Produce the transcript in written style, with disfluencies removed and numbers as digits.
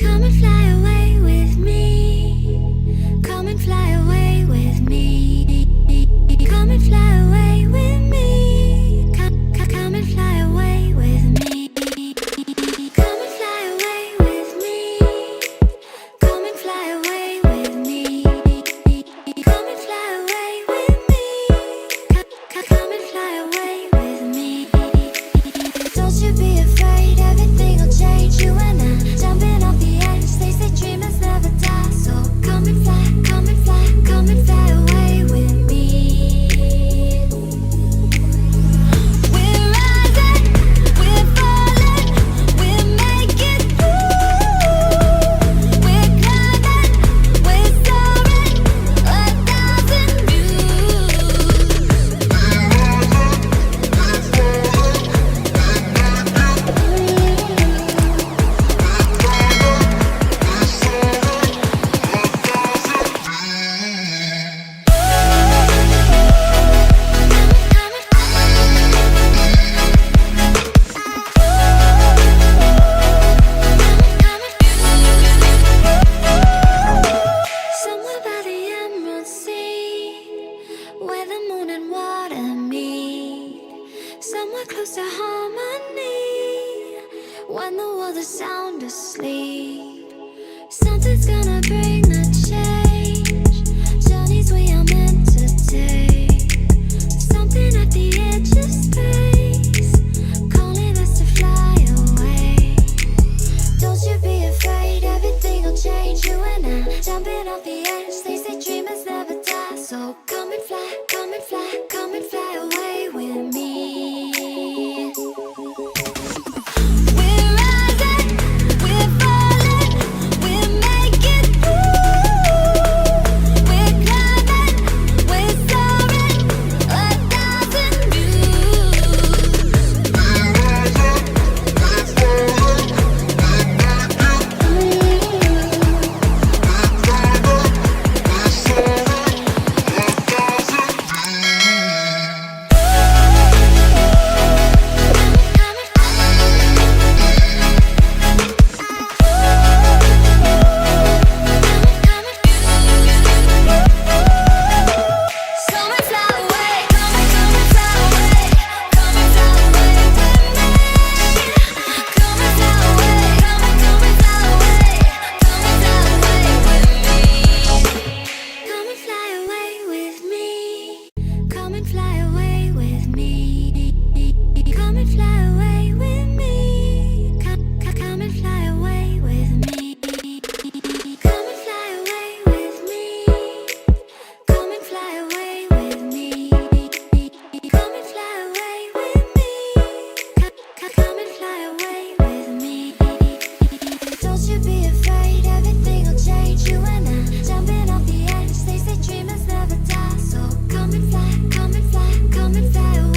Come and fly away with me. Come and fly away with me. Come and fly away with me. Come and fly away with me. Come and fly away with me. Come and fly away with me. Come and fly away with me. Come and fly away with me. Don't you be afraid, everything will change. You and I jumping off the edge. They say dreamers never die. So come and fly, come and fly, come and fly away with me. We're rising, we're falling, we're making through. We're climbing, we're soaring, 1,000 views. Somewhere by the emerald sea, where the moon and water meet. Somewhere close to harmony, when the world is sound asleep. Something's gonna bring the change, journeys we are meant to take. Something at the edge of space, calling us to fly away. Don't you be afraid, everything will change. You and I jumping off the edge. They say dreamers never die. So come and fly, come and fly, come and fly away with me. We're rising, we're falling, we're making through. We're climbing, we're soaring, 1,000 views. Come and fly away, come and fly away, come and fly away with me. Come and fly away, come and fly away, come and fly away with me. Come and fly away with me. Come and fly away with me. Come and fly away with me. Come and fly away with me. Come and fly away with me. Come and fly away with me. Come and fly away with me. Don't you be afraid, everything will change. You and I jumping off the edge. They say dreamers never die. So come and fly, come and fly, come and fly away.